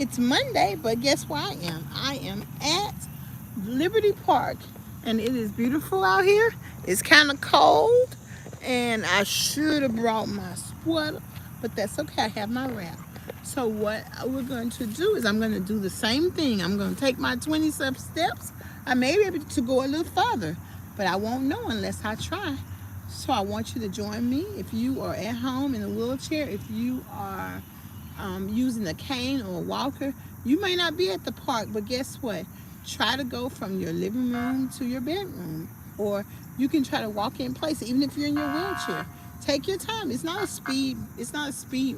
It's Monday, but guess where I am? I am at Liberty Park, and it is beautiful out here. It's kind of cold, and I should have brought my sweater, but that's okay. I have my wrap. So what we're going to do is I'm going to do the same thing. I'm going to take my 20 steps. I may be able to go a little further, but I won't know unless I try. So I want you to join me if you are at home in a wheelchair, if you are using a cane or a walker. You may not be at the park, but guess what? Try to go from your living room to your bedroom, or you can try to walk in place, even if you're in your wheelchair. Take your time. It's not a speed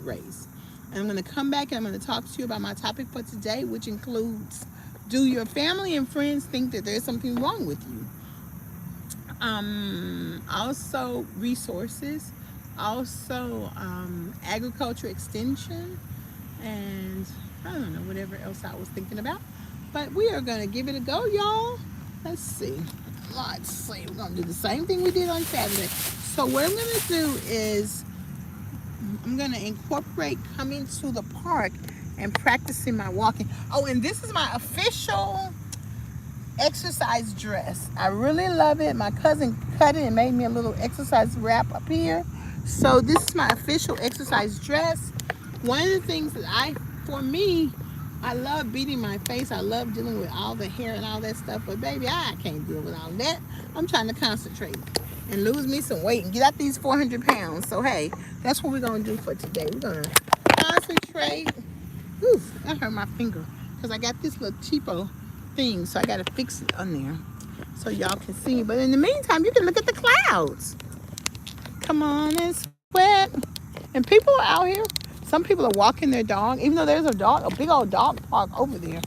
race. And I'm going to come back and I'm going to talk to you about my topic for today, which includes, do your family and friends think that there's something wrong with you? Also resources, also agriculture extension, and I don't know, whatever else I was thinking about. But we are going to give it a go, y'all. Let's see. We're going to do the same thing we did on Saturday. So what I'm going to do is I'm going to incorporate coming to the park and practicing my walking. Oh, and this is my official exercise dress. I really love it. My cousin cut it and made me a little exercise wrap up here. So this is my official exercise dress. One of the things that I love beating my face. I love dealing with all the hair and all that stuff. But baby, I can't deal with all that. I'm trying to concentrate and lose me some weight and get out these 400 pounds. So hey, that's what we're going to do for today. We're going to concentrate. Oof, that hurt my finger because I got this little cheapo thing. So I got to fix it on there so y'all can see. But in the meantime, you can look at the clouds. Come on and sweat. And people are out here. Some people are walking their dog, even though there's a big old dog park over there.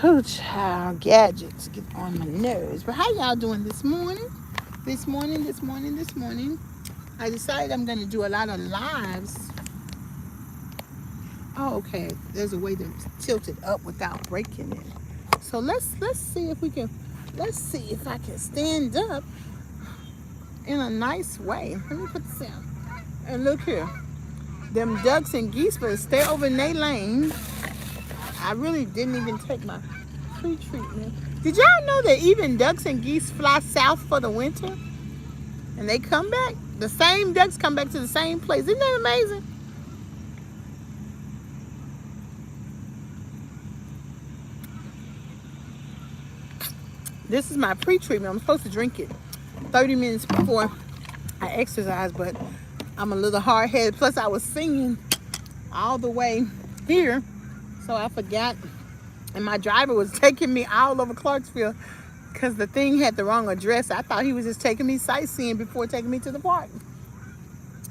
Oh, child, gadgets get on my nerves. But how y'all doing this morning? This morning. I decided I'm going to do a lot of lives. Oh, okay. There's a way to tilt it up without breaking it. So let's see if I can stand up in a nice way. Let me put this down. And look here. Them ducks and geese better stay over in their lane. I really didn't even take my pre-treatment. Did y'all know that even ducks and geese fly south for the winter? And they come back? The same ducks come back to the same place. Isn't that amazing? This is my pre-treatment. I'm supposed to drink it 30 minutes before I exercise, but I'm a little hard-headed. Plus, I was singing all the way here, so I forgot. And my driver was taking me all over Clarksville because the thing had the wrong address. I thought he was just taking me sightseeing before taking me to the park.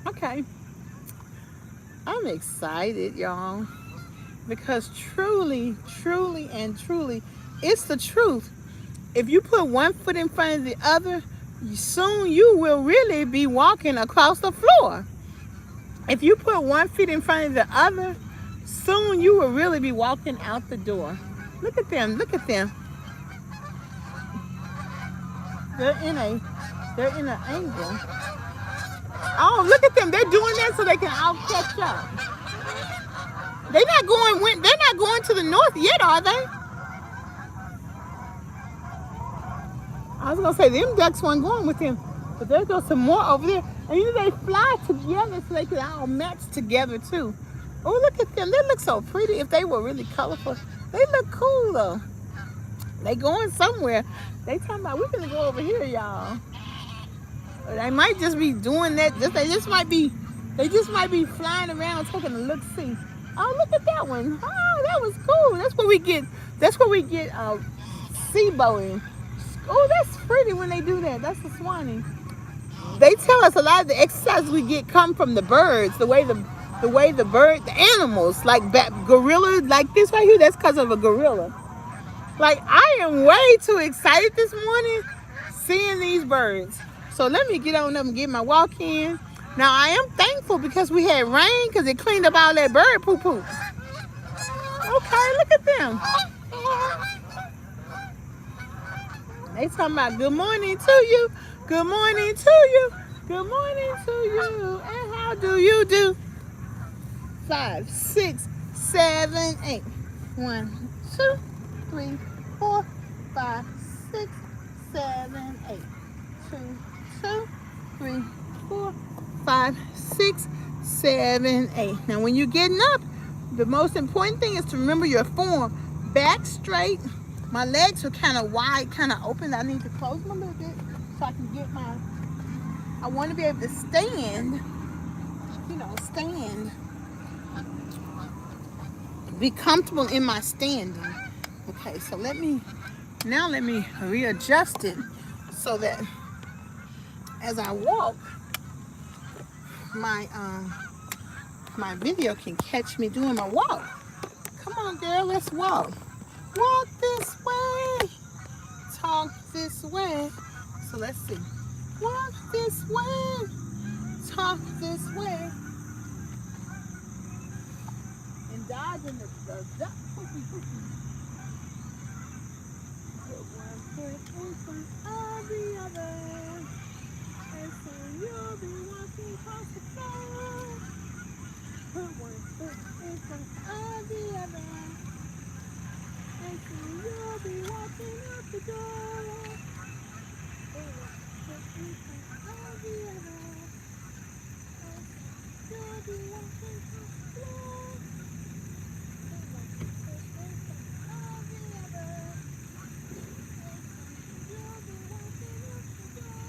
Okay. I'm excited, y'all, because truly, it's the truth. If you put one foot in front of the other, soon you will really be walking across the floor. If you put one foot in front of the other, soon you will really be walking out the door. Look at them. They're in an angle. Oh, look at them. They're doing that so they can all catch up. They're not going to the north yet, are they? I was gonna say them ducks weren't going with him, but there goes some more over there. And you know they fly together so they can all match together too. Oh, look at them. They look so pretty. If they were really colorful, they look cool though. They going somewhere. They talking about we're gonna go over here, y'all. They might just be doing that. They just might be flying around taking a look see. Oh, look at that one. Oh, that was cool. That's where we get SIBO. Oh, that's pretty when they do that. That's the Swanee. They tell us a lot of the exercise we get come from the birds. The way the animals, like gorilla, like this right here, that's because of a gorilla. Like, I am way too excited this morning seeing these birds. So let me get on up and get my walk in. Now, I am thankful because we had rain because it cleaned up all that bird poo-poo. Okay, look at them. They talking about good morning to you. Good morning to you. Good morning to you. And how do you do? 5, 6, 7, 8. 1, 2, 3, 4, 5, 6, 7, 8. 2, 2, 3, 4, 5, 6, 7, 8. Now when you're getting up, the most important thing is to remember your form. Back straight. My legs are kind of wide, kind of open. I need to close them a little bit so I can get my, I want to be able to stand, stand. Be comfortable in my standing. Okay, so let me readjust it so that as I walk, my my video can catch me doing my walk. Come on, girl, let's walk. Walk this way. Talk this way. So let's see. Walk this way. Talk this way. And dodging the duck. Put one foot in front of the other. And soon you'll be walking across the floor. Put one foot in front of the other. And soon you'll be walking out the door. Put one foot in front of the other. And soon you'll be walking across the floor. Put one foot in front of the other. And soon you'll be walking out the door.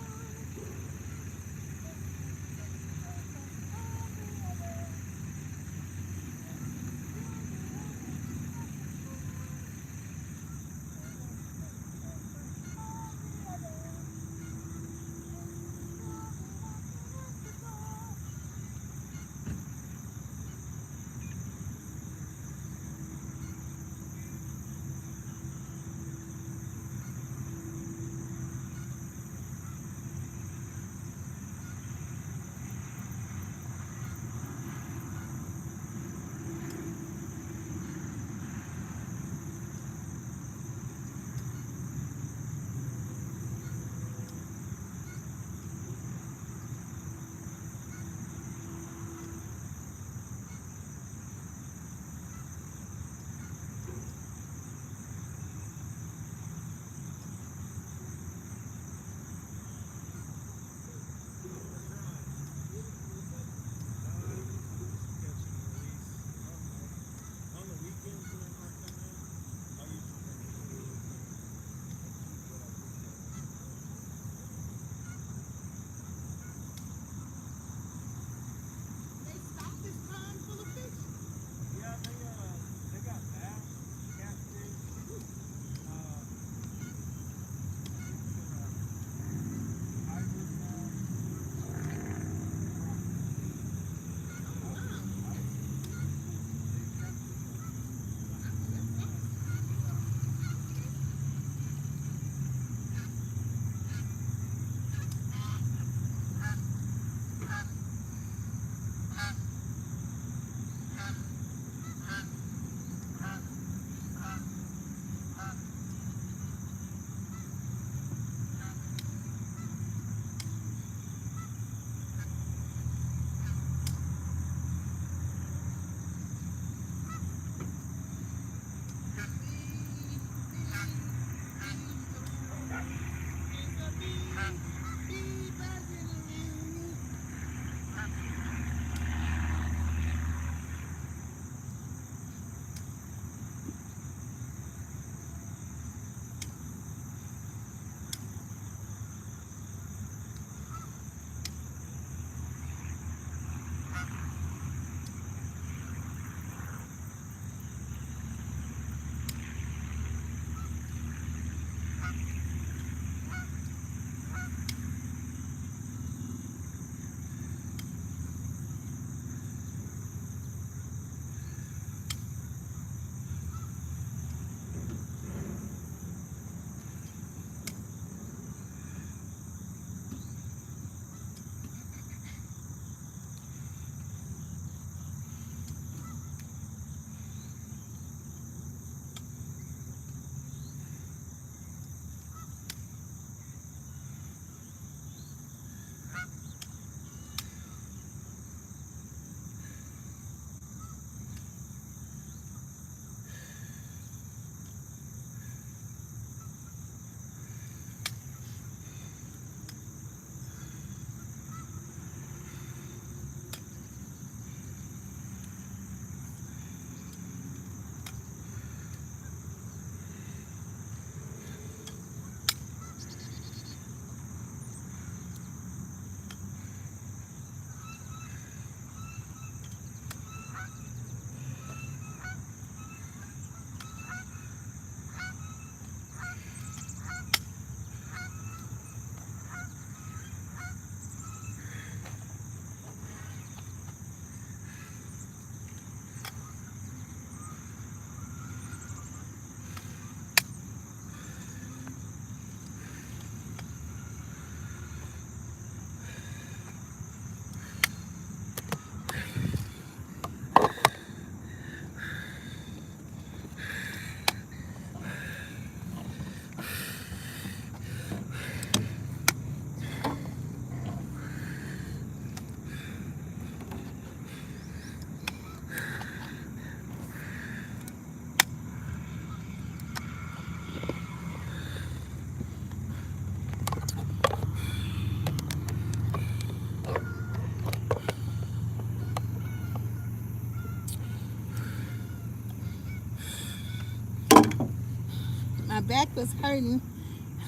back was hurting.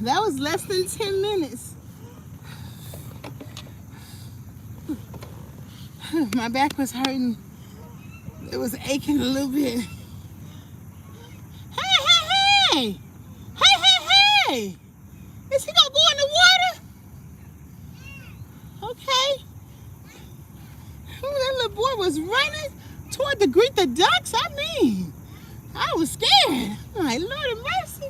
That was less than 10 minutes. My back was hurting. It was aching a little bit. Hey! Hey! Is he gonna go in the water? Okay. Ooh, that little boy was running toward the greet the ducks. I mean, I was scared. I'm like, Lord have mercy.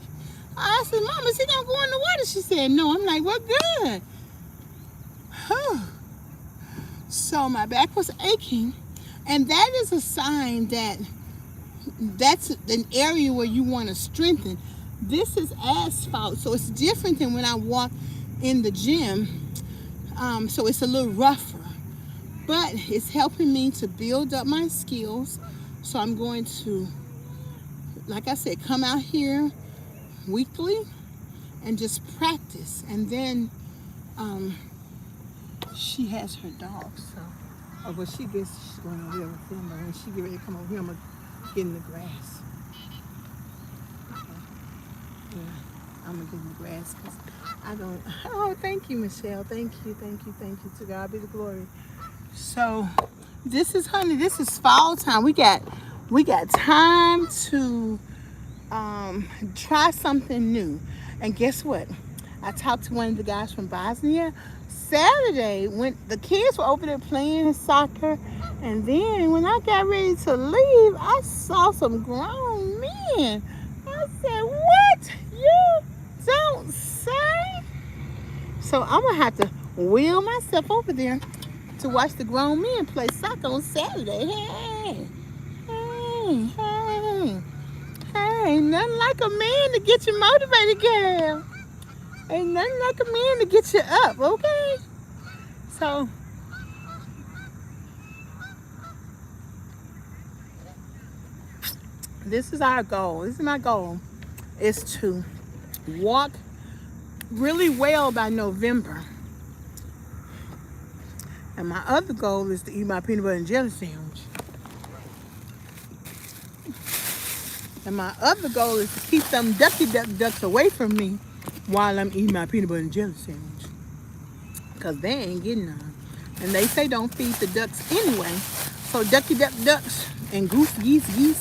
I said, Mom, is he gonna go in the water? She said, no. I'm like, well, good. So my back was aching, and that is a sign that that's an area where you want to strengthen. This is asphalt, so it's different than when I walk in the gym. So it's a little rougher, but it's helping me to build up my skills. So I'm going to, like I said, come out here weekly and just practice. And then she has her dog, so well, she gets, she's going over there with him, but when she get ready to come over here, I'm gonna get in the grass. Okay. Yeah, I'm gonna get in the grass because I don't. Oh, thank you, Michelle. Thank you. To God be the glory. So this is, honey, this is fall time. We got time to try something new. And guess what? I talked to one of the guys from Bosnia Saturday when the kids were over there playing soccer, and then when I got ready to leave, I saw some grown men. I said, what? You don't say? So I'm gonna have to wheel myself over there to watch the grown men play soccer on Saturday. Hey, ain't nothing like a man to get you motivated, girl. Ain't nothing like a man to get you up, okay? So, this is our goal. This is my goal, is to walk really well by November. And my other goal is to eat my peanut butter and jelly sandwich. And my other goal is to keep them ducks away from me while I'm eating my peanut butter and jelly sandwich. Because they ain't getting none. And they say don't feed the ducks anyway. So ducks and geese,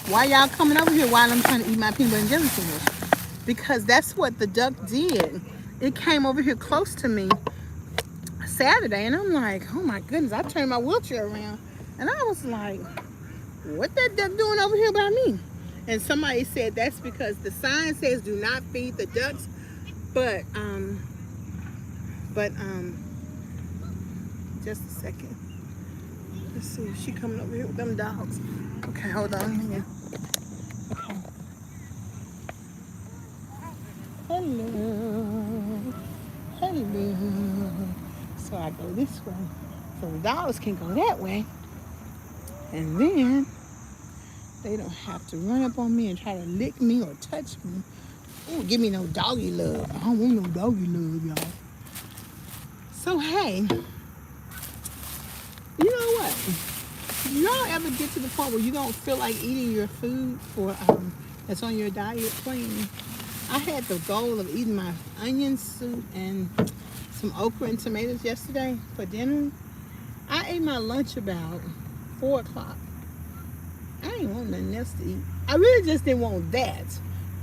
why y'all coming over here while I'm trying to eat my peanut butter and jelly sandwich? Because that's what the duck did. It came over here close to me Saturday, and I'm like, oh my goodness, I turned my wheelchair around. And I was like, what that duck doing over here by me? And somebody said that's because the sign says do not feed the ducks, but just a second. Let's see, is she coming over here with them dogs? Okay, hold on here. Okay. Hello. So I go this way, so the dogs can go that way, and then they don't have to run up on me and try to lick me or touch me. Ooh, give me no doggy love. I don't want no doggy love, y'all. So, hey, you know what? Y'all ever get to the point where you don't feel like eating your food or that's on your diet plan? I had the goal of eating my onion soup and some okra and tomatoes yesterday for dinner. I ate my lunch about 4 o'clock. I didn't want nothing else to eat. I really just didn't want that.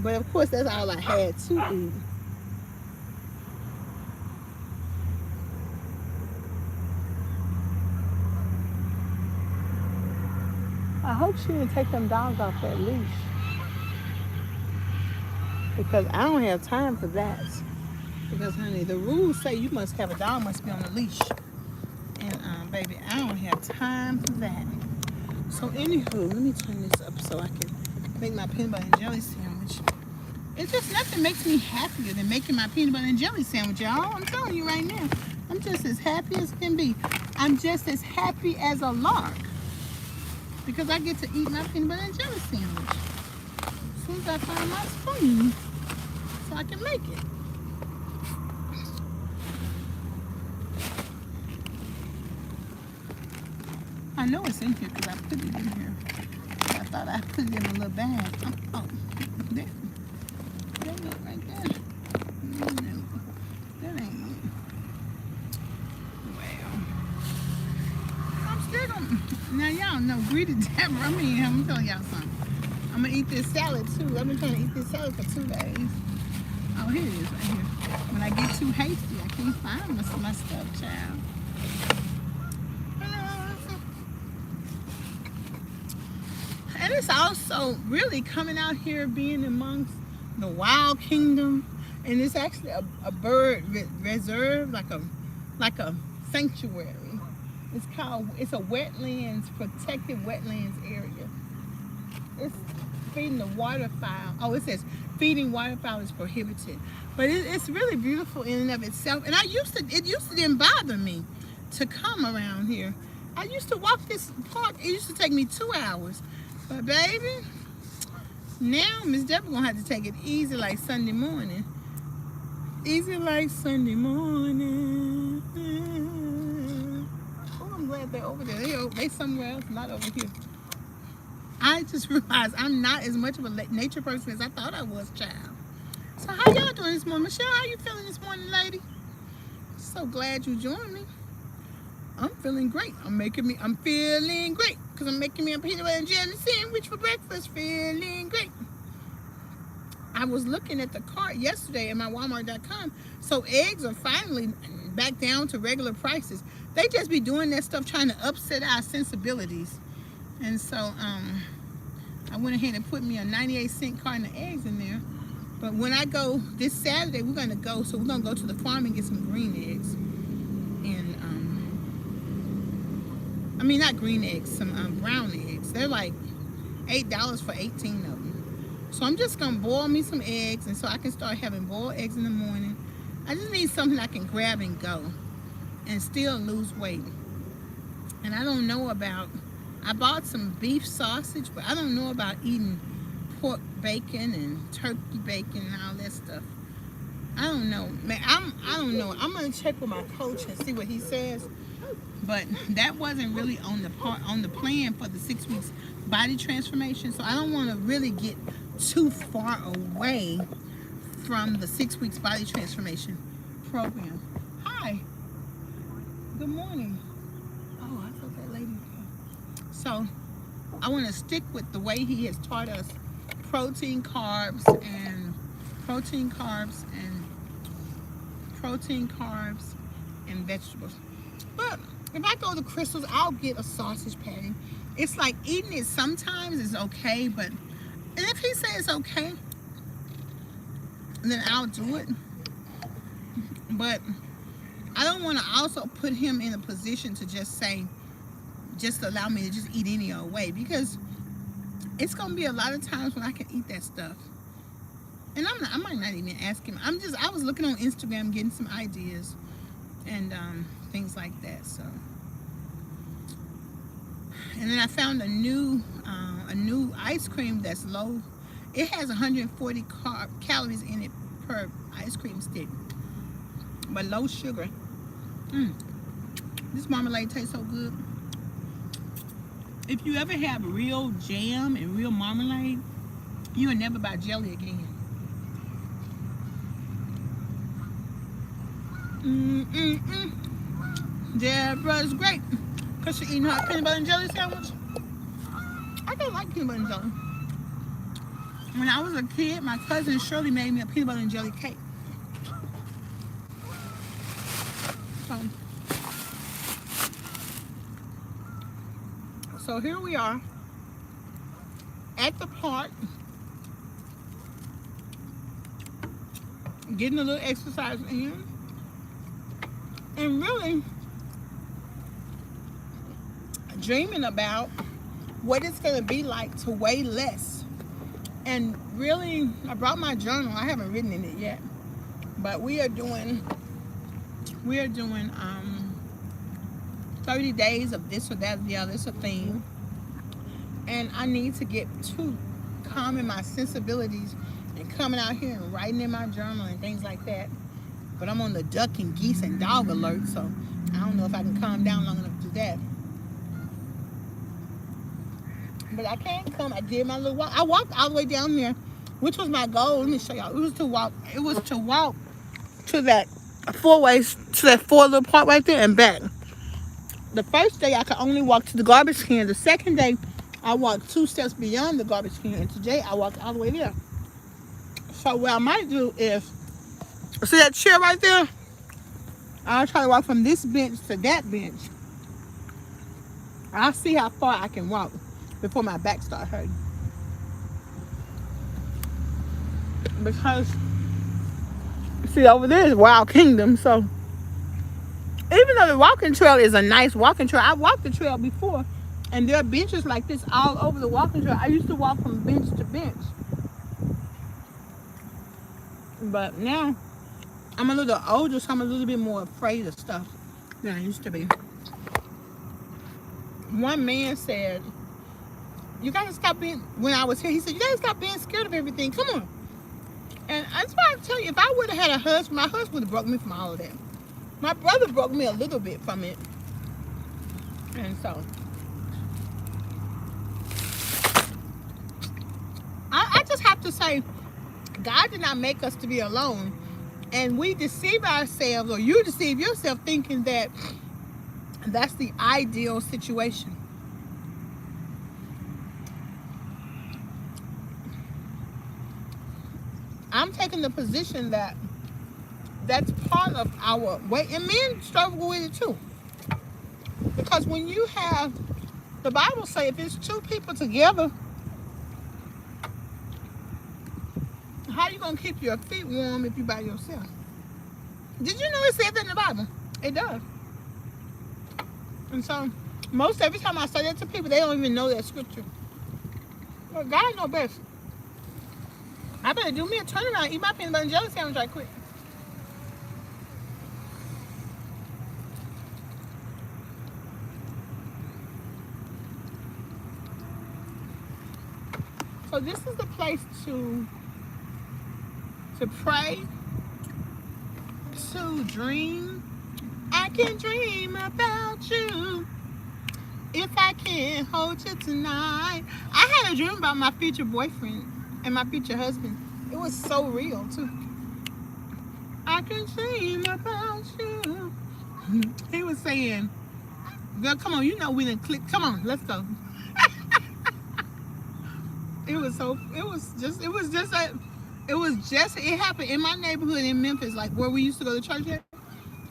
But of course, that's all I had to eat. I hope she didn't take them dogs off that leash. Because I don't have time for that. Because, honey, the rules say you must have a dog must be on a leash. And, baby, I don't have time for that. So, anywho, let me turn this up so I can make my peanut butter and jelly sandwich. It's just nothing makes me happier than making my peanut butter and jelly sandwich, y'all. I'm telling you right now. I'm just as happy as can be. I'm just as happy as a lark. Because I get to eat my peanut butter and jelly sandwich. As soon as I find my spoon, so I can make it. I know it's in here because I put it in here. I thought I put it in a little bag. Oh, there. that it right there? No, that ain't it. Well, I'm still gonna. Now y'all know, greedy Deborah. I'm telling y'all something. I'm gonna eat this salad too. I've been trying to eat this salad for 2 days. Oh, here it is right here. When I get too hasty, I can't find my stuff, child. And it's also really coming out here being amongst the wild kingdom. And it's actually a bird reserve, like a sanctuary. It's a wetlands, protected wetlands area. It's feeding the waterfowl. Oh, it says feeding waterfowl is prohibited. But it's really beautiful in and of itself. And it used to didn't bother me to come around here. I used to walk this park. It used to take me 2 hours. But baby, now Miss Deborah gonna have to take it easy like Sunday morning. Easy like Sunday morning. Oh, I'm glad they're over there. They somewhere else, not over here. I just realized I'm not as much of a nature person as I thought I was, child. So how y'all doing this morning? Michelle, how you feeling this morning, lady? So glad you joined me. I'm feeling great. I'm feeling great because I'm making me a peanut butter and jelly sandwich for breakfast. Feeling great. I was looking at the cart yesterday at my Walmart.com. So eggs are finally back down to regular prices. They just be doing that stuff trying to upset our sensibilities. And so I went ahead and put me a 98-cent carton of eggs in there. But when I go this Saturday, we're going to go to the farm and get some green eggs. And not green eggs, some brown eggs. They're like $8 for 18 of them. So I'm just going to boil me some eggs, and so I can start having boiled eggs in the morning. I just need something I can grab and go and still lose weight. And I don't know about, I bought some beef sausage, but I don't know about eating pork bacon and turkey bacon and all that stuff. I don't know. Man, I don't know. I'm going to check with my coach and see what he says. But that wasn't really on the plan for the 6 weeks body transformation. So I don't want to really get too far away from the 6 weeks body transformation program. Hi. Good morning. Oh, I thought that lady. So I want to stick with the way he has taught us protein, carbs, and vegetables. But if I go to Crystal's, I'll get a sausage patty. It's like eating it sometimes is okay, and if he says it's okay, then I'll do it. But I don't want to also put him in a position to just allow me to just eat any old way, because it's gonna be a lot of times when I can eat that stuff. And I might not even ask him. I was looking on Instagram getting some ideas and things like that. So, and then I found a new ice cream that's low. It has 140 calories in it per ice cream stick, but low sugar. This marmalade tastes so good. If you ever have real jam and real marmalade, you will never buy jelly again. Deborah's great because she's eating her peanut butter and jelly sandwich. I don't like peanut butter and jelly. When I was a kid, my cousin Shirley made me a peanut butter and jelly cake. So here we are at the park, getting a little exercise in, and really dreaming about what it's going to be like to weigh less. And really, I brought my journal. I haven't written in it yet, but we are doing 30 days of this or that or the other. It's a theme. And I need to get to calming my sensibilities and coming out here and writing in my journal and things like that. But I'm on the duck and geese and dog alert, so I don't know if I can calm down long enough to do that. But I can't come. I did my little walk. I walked all the way down there which was my goal. Let me show y'all. It was to walk. It was to walk to that to that four little part right there and back. The first day I could only walk to the garbage can. The second day I walked 2 steps beyond the garbage can, and today I walked all the way there. So what I might do is, see that chair right there? I'll try to walk from this bench to that bench. I'll see how far I can walk before my back starts hurting. Because, see, over there is Wild Kingdom, so even though the walking trail is a nice walking trail, I walked the trail before, and there are benches like this all over the walking trail. I used to walk from bench to bench. But now, I'm a little older, so I'm a little bit more afraid of stuff than I used to be. One man said, you gotta stop being, when I was here, he said, you gotta stop being scared of everything. Come on. And that's why I tell you, if I would have had a husband, my husband would have broke me from all of that. My brother broke me a little bit from it. And so, I just have to say, God did not make us to be alone. And we deceive ourselves, or you deceive yourself thinking that that's the ideal situation. I'm taking the position that that's part of our way, and men struggle with it too. Because when you have, the Bible says, if it's two people together, how are you going to keep your feet warm if you're by yourself? Did you know it says that in the Bible? It does. And so, most every time I say that to people, they don't even know that scripture. Well, God knows best. I better do me a turnaround, eat my peanut butter and jelly sandwich right quick. So this is the place to pray, to dream. I can dream about you if I can hold you tonight. I had a dream about my future boyfriend and my future husband. It was so real too. I can dream about you. He was saying, girl, come on, you know we didn't click. Come on, let's go. It happened in my neighborhood in Memphis, like where we used to go to church at.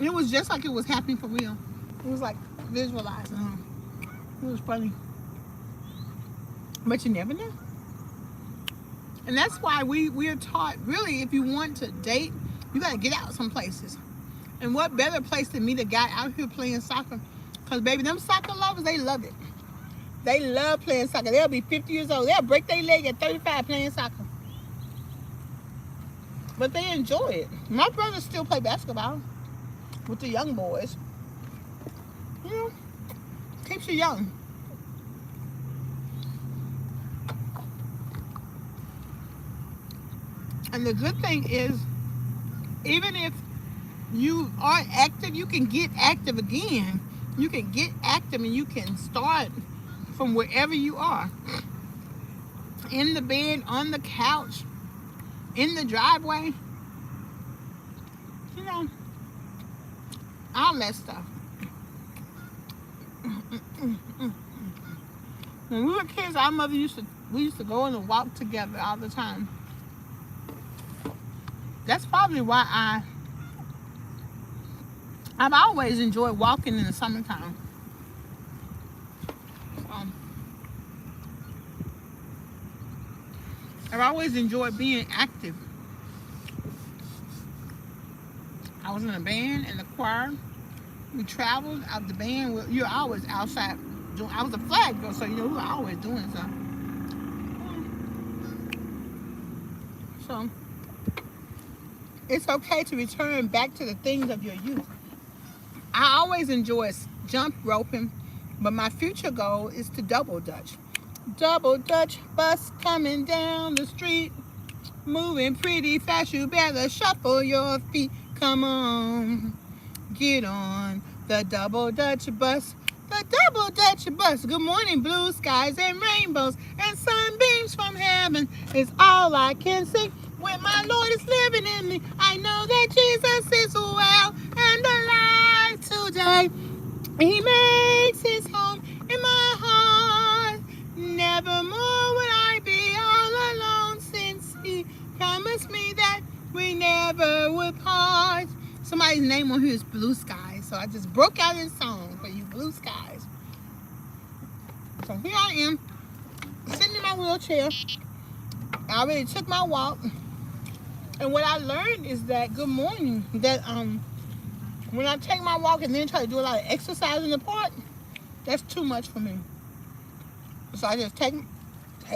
It was just like it was happening for real. It was like visualizing. It was funny. But you never know. And that's why we are taught, really, if you want to date, you got to get out some places. And what better place to meet a guy out here playing soccer? Because, baby, them soccer lovers, they love it. They love playing soccer. They'll be 50 years old. They'll break their leg at 35 playing soccer. But they enjoy it. My brothers still play basketball with the young boys. You know, keeps you young. And the good thing is, even if you are active, you can get active again. You can get active and you can start from wherever you are. In the bed, on the couch, in the driveway. You know, all that stuff. When we were kids, our mother we used to go on a walk together all the time. That's probably why I've always enjoyed walking in the summertime. I've always enjoyed being active. I was in a band and a choir. We traveled out the band. You're always outside. I was a flag girl, so you know we were always doing something. So it's okay to return back to the things of your youth. I always enjoy jump roping, but my future goal is to double dutch. Double Dutch bus coming down the street, moving pretty fast. You better shuffle your feet. Come on, get on the Double Dutch bus. The Double Dutch bus. Good morning, blue skies and rainbows and sunbeams from heaven. heaven is all I can see. When my Lord is living in me, I know that Jesus is well and alive today. He makes his home in my heart. Nevermore will I be all alone, since he promised me that we never would part. Somebody's name on here is Blue Skies, so I just broke out in song for you, Blue Skies. So here I am, sitting in my wheelchair. I already took my walk, and what I learned is that good morning, that when I take my walk and then try to do a lot of exercise in the park, that's too much for me. So I just take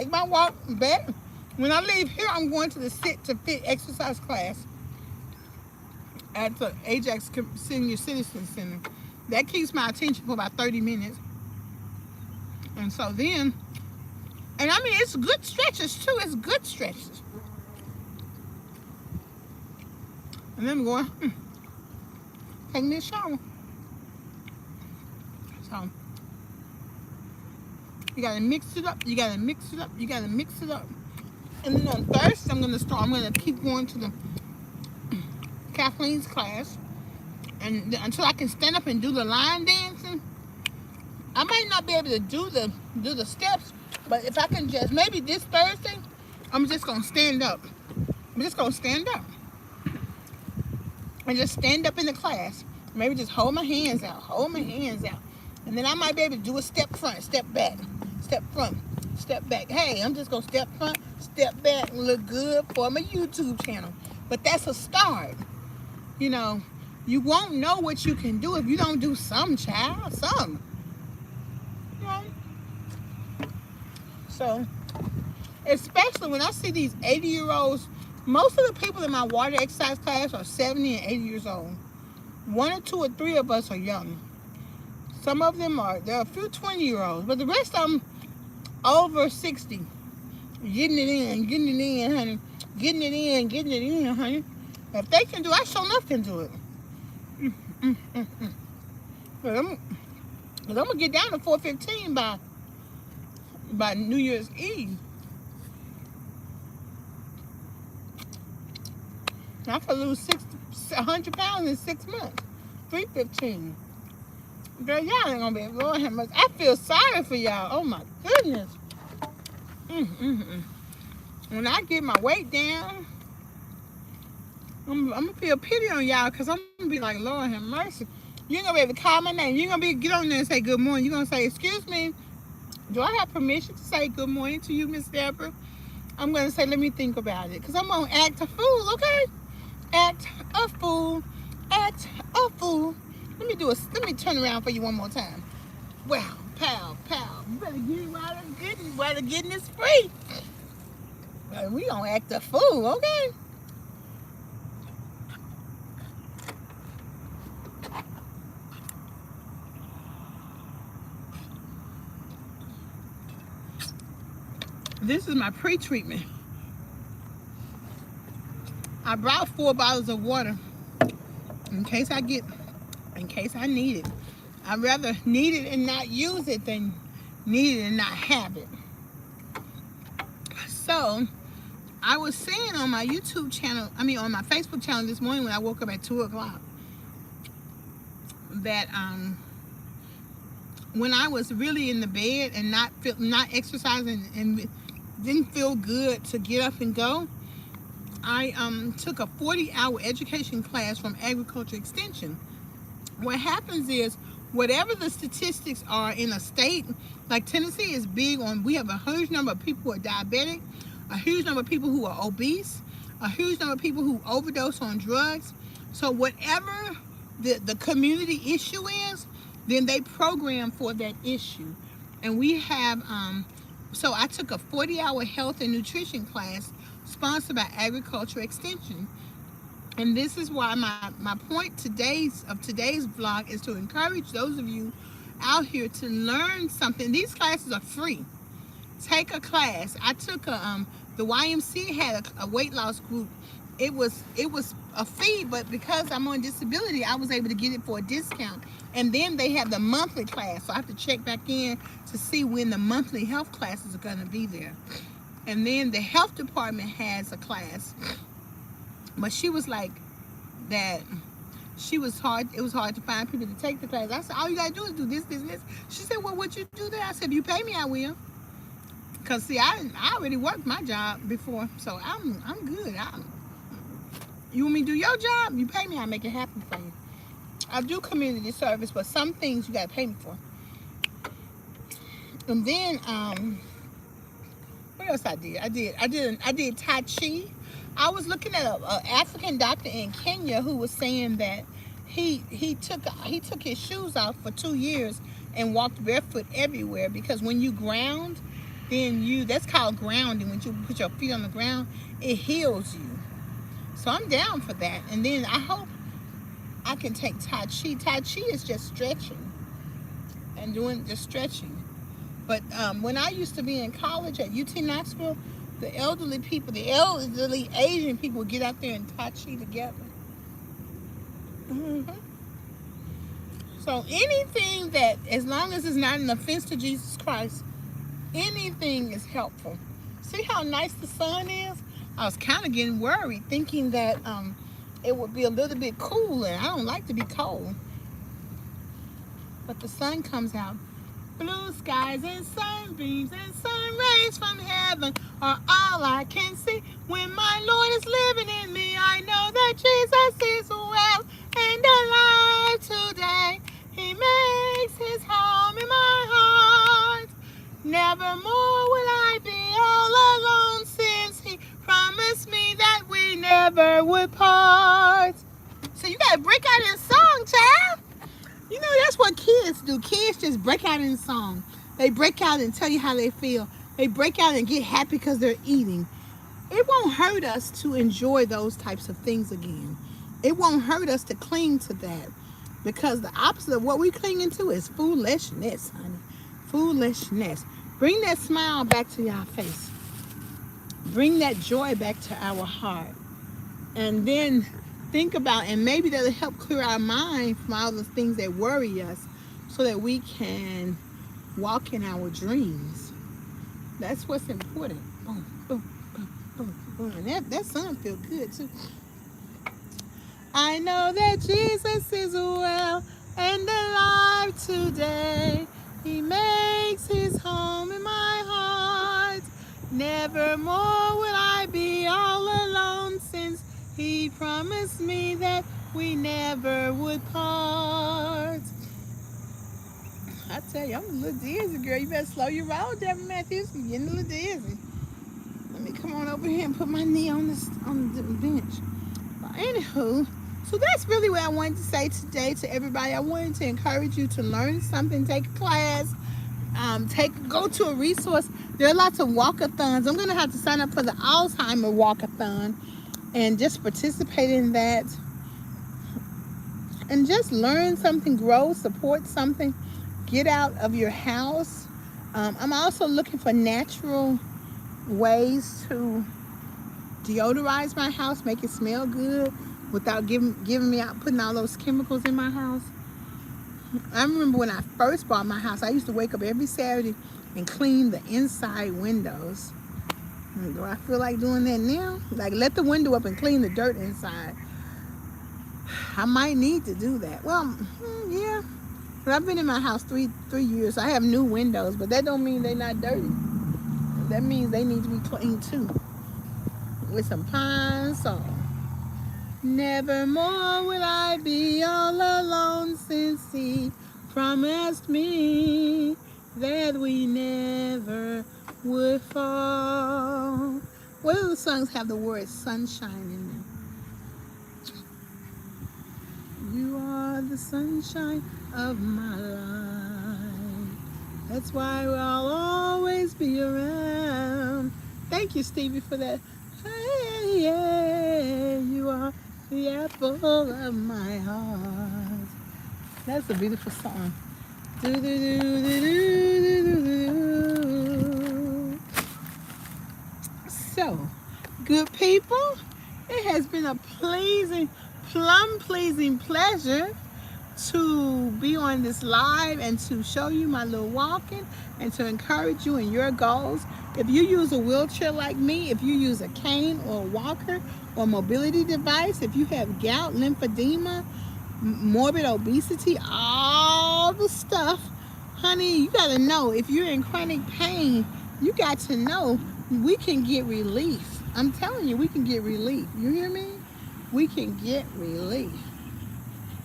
my walk back. When I leave here, I'm going to the Sit to Fit exercise class at the Ajax Senior Citizen Center. That keeps my attention for about 30 minutes. And so then, and I mean, it's good stretches too. It's good stretches. And then I'm going, take me a shower. So, you gotta mix it up. You gotta mix it up. You gotta mix it up. And then on Thursday, I'm gonna keep going to the Kathleen's class, and until I can stand up and do the line dancing. I might not be able to do the steps, but if I can just, maybe this Thursday, I'm just gonna stand up. I'm just gonna stand up and just stand up in the class. Maybe just hold my hands out, and then I might be able to do a step front, step back, step front, step back. Hey, I'm just gonna step front, step back, and look good for my YouTube channel. But that's a start. You know, you won't know what you can do if you don't do some, child, some. You know? So, especially when I see these 80-year-olds, most of the people in my water exercise class are 70 and 80 years old. 1 or 2 or 3 of us are young. Some of them there are a few 20-year-olds, but the rest of them over 60. Getting it in, honey. Getting it in, honey. If they can do it, I sure enough can do it. But I'm gonna get down to 415 by New Year's Eve. I could lose 100 pounds in 6 months. 315. Girl, y'all ain't gonna be able to Lord have mercy. I feel sorry for y'all. Oh my goodness. When I get my weight down, I'm gonna feel pity on y'all, because I'm gonna be like, Lord have mercy. You ain't gonna be able to call my name. You ain't gonna get on there and say good morning. You're gonna say, excuse me, do I have permission to say good morning to you, Miss Deborah? I'm gonna say, let me think about it, because I'm gonna act a fool, okay? Act a fool. Act a fool. Let me turn around for you one more time. Wow, pow, pow. You better get it while the getting is free. We gonna act a fool, okay? This is my pre-treatment. I brought 4 bottles of water in case I need it. I'd rather need it and not use it than need it and not have it. So, I was saying on my YouTube channel, on my Facebook channel this morning when I woke up at 2 o'clock, that when I was really in the bed and not exercising and didn't feel good to get up and go, I took a 40-hour education class from Agriculture Extension. What happens is, whatever the statistics are in a state, like Tennessee is big on, we have a huge number of people who are diabetic, a huge number of people who are obese, a huge number of people who overdose on drugs. So whatever the community issue is, then they program for that issue. And we have, so I took a 40-hour health and nutrition class sponsored by Agriculture Extension. And this is why my point today's vlog is to encourage those of you out here to learn something. These classes are free. Take a class. I took the YMCA had a weight loss group. It was a fee, but because I'm on disability, I was able to get it for a discount. And then they have the monthly class, so I have to check back in to see when the monthly health classes are going to be there. And then the health department has a class, but she was like that. She was hard. It was hard to find people to take the class. I said, all you gotta do is do this, this, and this. She said, well, what you do there? I said, if you pay me, I will. Cause see, I already worked my job before, so I'm good. You want me to do your job? You pay me, I make it happen for you. I do community service, but some things you gotta pay me for. And then what else I did? I did Tai Chi. I was looking at an African doctor in Kenya who was saying that he took his shoes off for 2 years and walked barefoot everywhere, because when you ground, then that's called grounding. When you put your feet on the ground, it heals you. So I'm down for that. And then I hope I can take Tai Chi. Tai Chi is just stretching and doing just stretching. But when I used to be in college at UT Knoxville, the elderly Asian people would get out there and Tai Chi together. Mm-hmm. So anything that, as long as it's not an offense to Jesus Christ, anything is helpful. See how nice the sun is? I was kind of getting worried, thinking that it would be a little bit cool, and I don't like to be cold. But the sun comes out. Blue skies and sunbeams and sun rays from heaven are all I can see. When my Lord is living in me, I know that Jesus is well and alive today. He makes his home in my heart. Nevermore will I be all alone, since he promised me that we never would part. So you gotta break out in song, child. You know, that's what kids do. Kids just break out in song. They break out and tell you how they feel. They break out and get happy because they're eating. It won't hurt us to enjoy those types of things again. It won't hurt us to cling to that, because the opposite of what we're clinging to is foolishness, honey. Foolishness. Bring that smile back to your face. Bring that joy back to our heart. And then think about, and maybe that'll help clear our mind from all the things that worry us, so that we can walk in our dreams. That's what's important. Boom, boom, boom, boom, boom. And that sun feels good too. I know that Jesus is well and alive today. He makes his home in my heart. Nevermore will I be all alone, since he promised me that we never would part. I tell you, I'm a little dizzy, girl. You better slow your roll, Deborah Matthews. You're getting a little dizzy. Let me come on over here and put my knee on the bench. But anywho, so that's really what I wanted to say today to everybody. I wanted to encourage you to learn something, take a class, go to a resource. There are lots of walkathons. I'm gonna have to sign up for the Alzheimer walkathon and just participate in that, and just learn something, grow, support something, get out of your house. I'm also looking for natural ways to deodorize my house, make it smell good without giving me out, putting all those chemicals in my house. I remember when I first bought my house, I used to wake up every Saturday and clean the inside windows. Do I feel like doing that now? Like, let the window up and clean the dirt inside. I might need to do that. Well, yeah. But I've been in my house three years. I have new windows, but that don't mean they're not dirty. That means they need to be cleaned too, with some pine salt. Nevermore will I be all alone, since he promised me that we never would fall. What other songs have the word sunshine in them? You are the sunshine of my life. That's why I'll always be around. Thank you, Stevie, for that. Hey, yeah, you are the apple of my heart. That's a beautiful song. Do, do, do, do, do, do, do. So, good people, it has been a plum-pleasing pleasure to be on this live and to show you my little walking and to encourage you in your goals. If you use a wheelchair like me, if you use a cane or a walker or mobility device, if you have gout, lymphedema, morbid obesity, all the stuff, honey, you got to know if you're in chronic pain, you got to know we can get relief. I'm telling you, we can get relief. You hear me? We can get relief.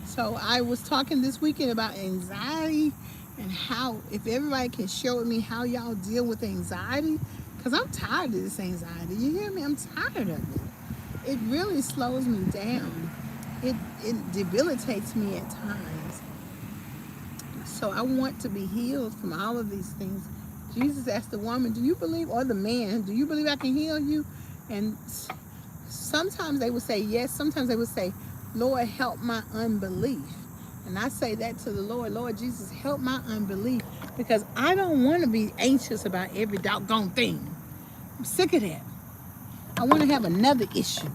So I was talking this weekend about anxiety and how, if everybody can share with me how y'all deal with anxiety, because I'm tired of this anxiety. You hear me? I'm tired of it. It really slows me down. It debilitates me at times. So I want to be healed from all of these things. Jesus asked the woman, do you believe, or the man, do you believe I can heal you? And sometimes they would say yes. Sometimes they would say, Lord, help my unbelief. And I say that to the Lord, Lord Jesus, help my unbelief, because I don't want to be anxious about every doggone thing. I'm sick of that. I want to have another issue.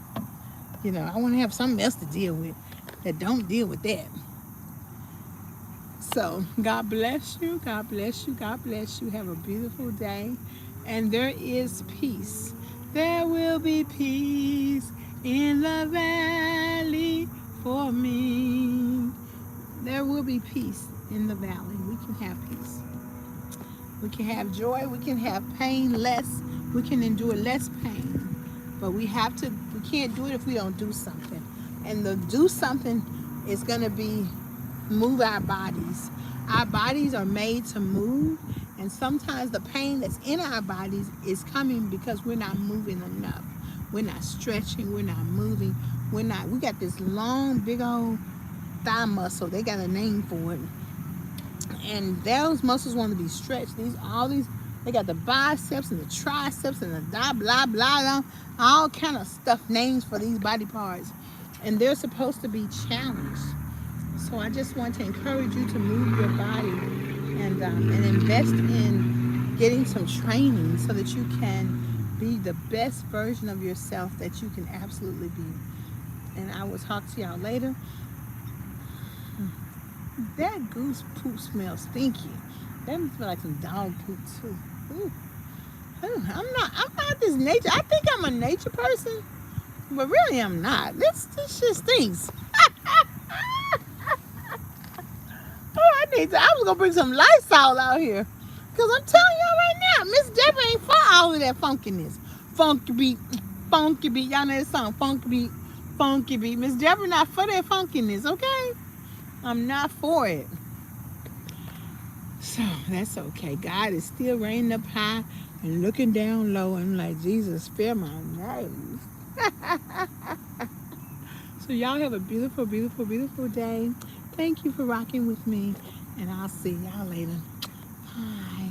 You know, I want to have something else to deal with that don't deal with that. So God bless you. God bless you. God bless you. Have a beautiful day. And there is peace. There will be peace in the valley for me. There will be peace in the valley. We can have peace. We can have joy. We can have pain less. We can endure less pain. But we can't do it if we don't do something. And the do something is going to be move our bodies. Our bodies are made to move. And sometimes the pain that's in our bodies is coming because we're not moving enough. We're not stretching. We're not moving. We got this long, big old thigh muscle. They got a name for it. And those muscles want to be stretched. They got the biceps and the triceps and the blah, blah, blah, all kind of stuff, names for these body parts. And they're supposed to be challenged. So I just want to encourage you to move your body and invest in getting some training so that you can be the best version of yourself that you can absolutely be. And I will talk to y'all later. That goose poop smells stinky. That smells like some dog poop too. Ooh. I'm not this nature. I think I'm a nature person, but really I'm not. This shit stinks. I was gonna bring some Lysol out here, cause I'm telling y'all right now, Miss Deborah ain't for all of that funkiness. Funky beat, funky beat. Y'all know that song, funky beat, funky beat. Miss Deborah not for that funkiness, okay? I'm not for it. So that's okay. God is still reigning up high and looking down low. And I'm like, Jesus, spare my nerves. So y'all have a beautiful, beautiful, beautiful day. Thank you for rocking with me. And I'll see y'all later. Bye.